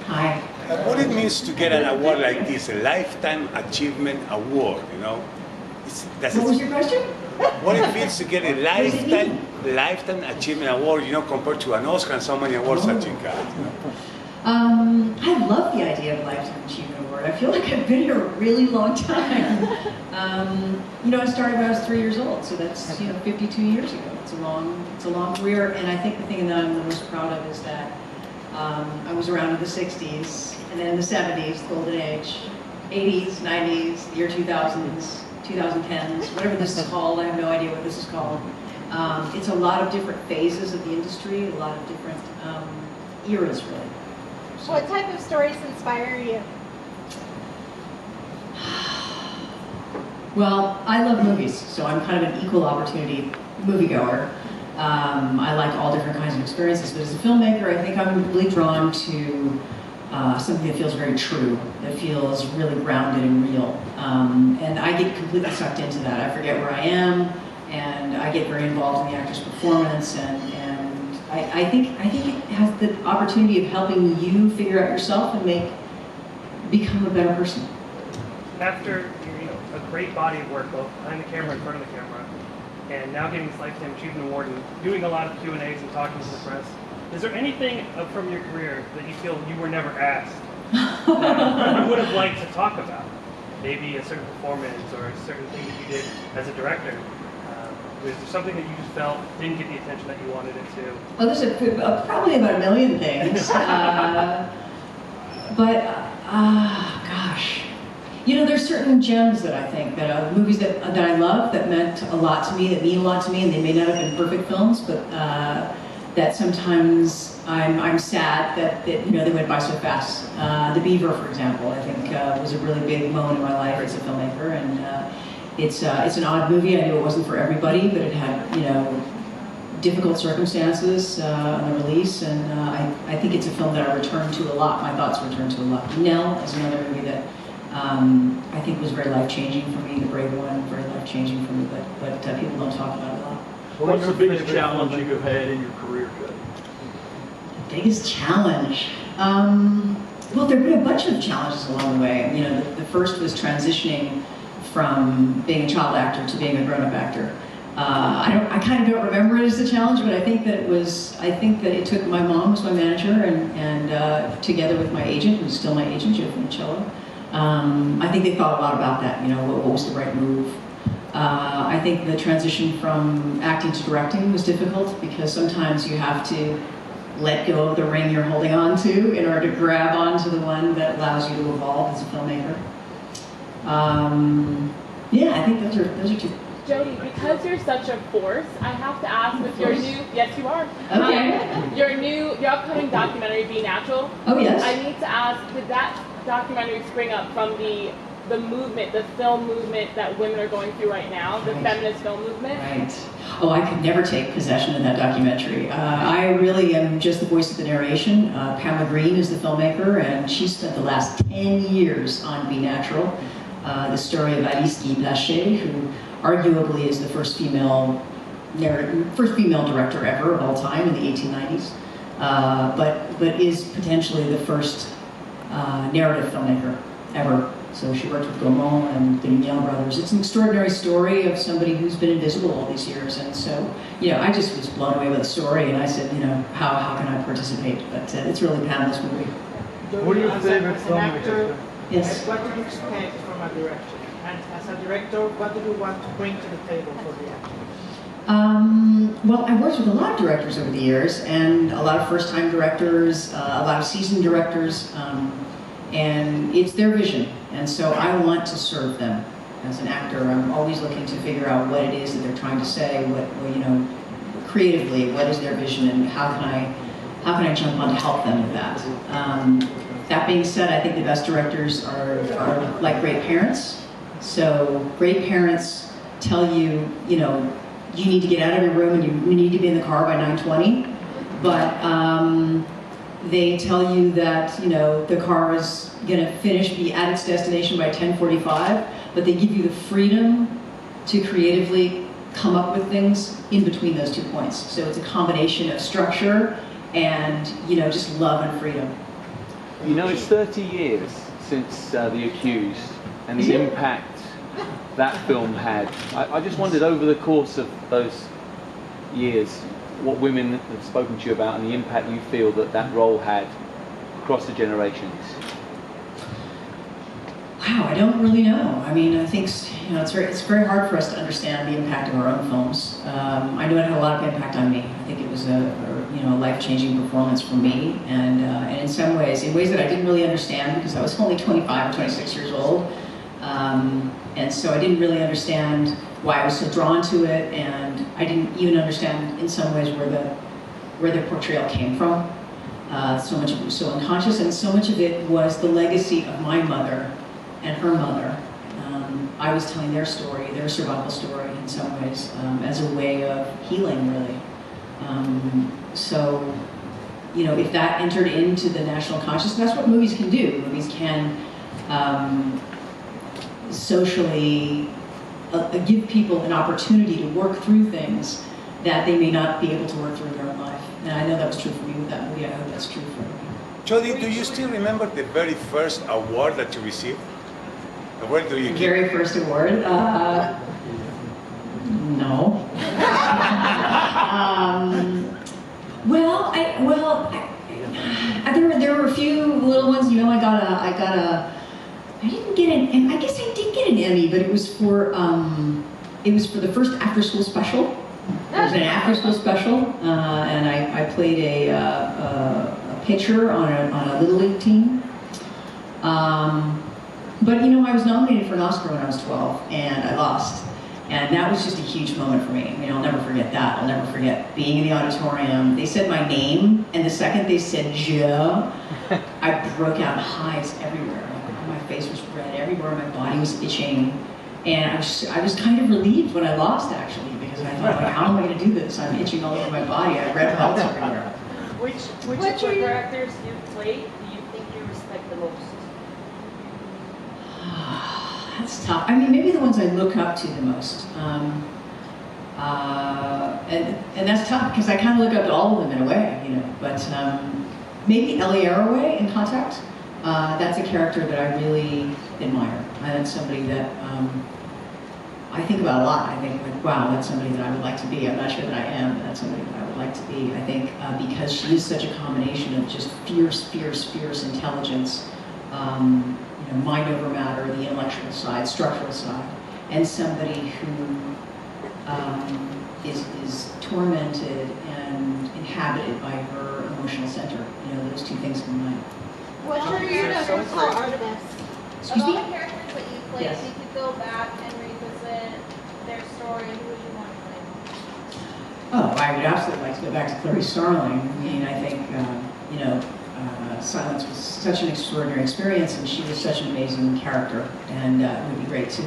Hi. What it means to get an award like this, a Lifetime Achievement Award, you know? What was your question? What it feels to get a Lifetime Achievement Award, you know, compared to an Oscar and so many awards that you got, you know? I love the idea of a Lifetime Achievement Award. I feel like I've been here a really long time. You know, I started when I was 3 years old, so that's 52 years ago. It's a long career, and I think the thing that I'm the most proud of is that I was around in the 60s, and then in the 70s, the golden age, 80s, 90s, the year 2000s, 2010s, whatever this is called. I have no idea what this is called. It's a lot of different phases of the industry, a lot of different eras, really. So, what type of stories inspire you? Well, I love movies, so I'm kind of an equal opportunity moviegoer. I like all different kinds of experiences, but as a filmmaker, I think I'm really drawn to something that feels very true, that feels really grounded and real. And I get completely sucked into that. I forget where I am, and I get very involved in the actor's performance, and I think it has the opportunity of helping you figure out yourself and become a better person. After a great body of work, both behind the camera and in front of the camera, and now getting this Lifetime Achievement Award and doing a lot of Q&As and talking to the press, is there anything from your career that you feel you were never asked that you would have liked to talk about? Maybe a certain performance or a certain thing that you did as a director. Is there something that you just felt didn't get the attention that you wanted it to? Well, there's probably about a million things. Gosh. You know, there's certain gems that I think, that movies that I love, that meant a lot to me, that mean a lot to me, and they may not have been perfect films, but that sometimes I'm sad that they went by so fast. The Beaver, for example, I think was a really big moment in my life as a filmmaker, and it's an odd movie. I knew it wasn't for everybody, but it had difficult circumstances on the release, and I think it's a film that I return to a lot. My thoughts return to a lot. Nell is another movie that I think was very life-changing for me. The Brave One, very life-changing for me, but people don't talk about it a lot. What's the biggest challenge you've had in your career, Jodie? The biggest challenge? Well, there have been a bunch of challenges along the way. You know, the first was transitioning from being a child actor to being a grown-up actor. I kind of don't remember it as a challenge, but I think that it took, my mom was my manager, and together with my agent, who's still my agent, Joe Funicello, I think they thought a lot about that, what was the right move. I think the transition from acting to directing was difficult, because sometimes you have to let go of the ring you're holding on to in order to grab onto the one that allows you to evolve as a filmmaker. Yeah, I think those are two. Jodie, because you're such a force, I have to ask with your new, yes you are, okay. your upcoming documentary, Be Natural. Oh yes. I need to ask, did that documentary spring up from the movement, the film movement that women are going through right now, the feminist film movement? Right. Oh, I could never take possession of that documentary. I really am just the voice of the narration. Pamela Green is the filmmaker, and she spent the last 10 years on Be Natural, the story of Alice Guy Blaché, who arguably is the first female director ever of all time in the 1890s, but is potentially the first narrative filmmaker ever. So she worked with Gaumont and the Young brothers. It's an extraordinary story of somebody who's been invisible all these years, and so I just was blown away with the story, and I said, how can I participate? But it's really Pamela's movie. What are your favorite filmmakers? Yes. What do you expect from a director? And as a director, what do you want to bring to the table for the actor? Well, I've worked with a lot of directors over the years, and a lot of first-time directors, a lot of seasoned directors, and it's their vision. And so I want to serve them as an actor. I'm always looking to figure out what it is that they're trying to say, creatively, what is their vision, and how can I jump on to help them with that. That being said, I think the best directors are like great parents. So great parents tell you, you need to get out of your room and you need to be in the car by 9:20, but they tell you that the car is going to be at its destination by 10:45, but they give you the freedom to creatively come up with things in between those 2 points. So it's a combination of structure and, just love and freedom. It's 30 years since The Accused, and the impact that film had. I just wondered, over the course of those years, what women have spoken to you about and the impact you feel that role had across the generations. Wow, I don't really know. I mean, I think it's very hard for us to understand the impact of our own films. I know it had a lot of impact on me. I think it was a life-changing performance for me, and in some ways, in ways that I didn't really understand because I was only 25 or 26 years old, and so I didn't really understand why I was so drawn to it, and I didn't even understand in some ways where the portrayal came from. So much of it was so unconscious, and so much of it was the legacy of my mother and her mother. I was telling their story, their survival story in some ways, as a way of healing, really. So, if that entered into the national consciousness, that's what movies can do. Movies can socially give people an opportunity to work through things that they may not be able to work through in their own life. And I know that was true for me with that movie. I hope that's true for you. Jodie, do you still remember the very first award that you received? Where do you The keep? very first award? No. There were a few little ones. I didn't get an. I guess I did get an Emmy, but it was for the first after-school special. It was an after-school special, and I played a pitcher on a little league team. But I was nominated for an Oscar when I was 12, and I lost. And that was just a huge moment for me. I mean, I'll never forget that. I'll never forget being in the auditorium. They said my name, and the second they said "Je," I broke out in hives everywhere. My face was red everywhere. My body was itching, and I was kind of relieved when I lost, actually, because I thought, how am I going to do this? I'm itching all over my body. I have red welts everywhere. Which of the characters you played do you think you respect the most? That's tough. I mean, maybe the ones I look up to the most. And that's tough because I kind of look up to all of them in a way, But maybe Ellie Arroway in Contact. That's a character that I really admire. That's somebody that I think about a lot. I think, wow, that's somebody that I would like to be. I'm not sure that I am, but that's somebody that I would like to be. I think because she is such a combination of just fierce intelligence, mind over matter, the intellectual side, structural side, and somebody who is tormented and inhabited by her emotional center. Those two things combined. What's your favorite artist? Excuse Of all me? the characters that you played, Yes. if you could go back and revisit their story, who would you want to play? Oh, I would absolutely like to go back to Clarice Starling. I mean, I think, Silence was such an extraordinary experience, and she was such an amazing character. And it would be great to,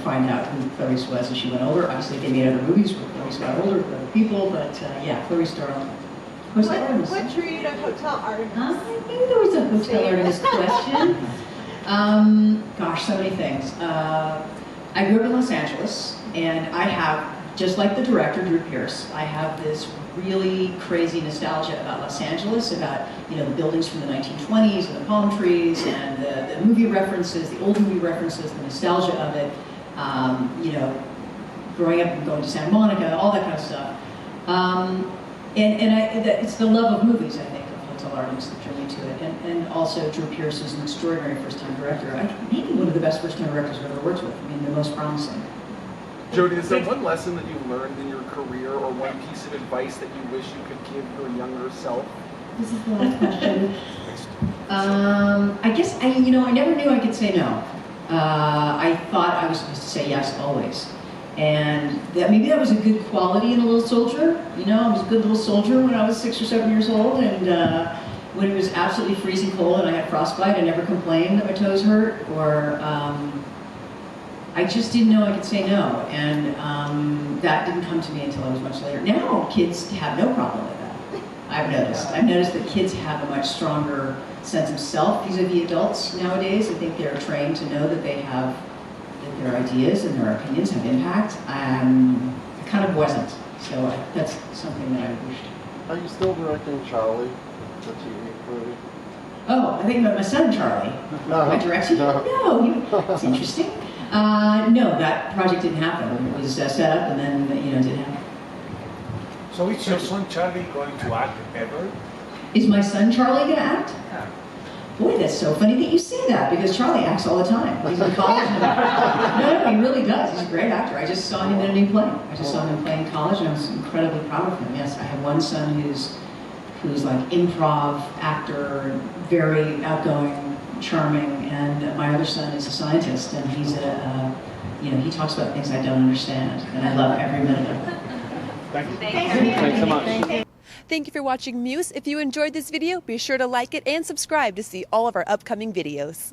find out who Clarice was as she went older. Obviously, they made other movies where Clarice got older with other people, but Clarice Starling. Who's the Artemis? What drew you to Hotel Artemis? Maybe there was a Hotel Artemis question. Gosh, so many things. I grew up in Los Angeles, and I have, just like the director, Drew Pearce, I have this really crazy nostalgia about Los Angeles, about the buildings from the 1920s and the palm trees and the movie references, the old movie references, the nostalgia of it. Growing up and going to Santa Monica, all that kind of stuff. It's the love of movies, I think, of Hotel Artemis that drew me to it, and also Drew Pearce is an extraordinary first-time director. Maybe one of the best first-time directors I've ever worked with. I mean, the most promising. Jodie, is there one lesson that you learned in your career or one piece of advice that you wish you could give your younger self? This is the last question. I guess, I never knew I could say no. I thought I was supposed to say yes always. And maybe that was a good quality in a little soldier. I was a good little soldier when I was 6 or 7 years old, and when it was absolutely freezing cold and I had frostbite, I never complained that my toes hurt, or I just didn't know I could say no, and that didn't come to me until I was much later. Now, kids have no problem with that. I've noticed that kids have a much stronger sense of self vis-a-vis adults nowadays. I think they're trained to know that they have, that their ideas and their opinions have impact. I kind wasn't. So that's something that I wished. Are you still directing Charlie, the TV movie? Oh, I think about my son Charlie. No. I directed him? No, that's interesting. No, that project didn't happen. It was set up and then, didn't happen. So is your son Charlie going to act ever? Is my son Charlie going to act? Boy, that's so funny that you say that, because Charlie acts all the time. He's in college. No, he really does. He's a great actor. I just saw him in a new play. I just saw him play in college, and I was incredibly proud of him. Yes, I have one son who's like improv actor, very outgoing, charming, and my other son is a scientist, and he's he talks about things I don't understand, and I love every minute of it. Thank you. Thanks so much. Thank you for watching Muse. If you enjoyed this video, be sure to like it and subscribe to see all of our upcoming videos.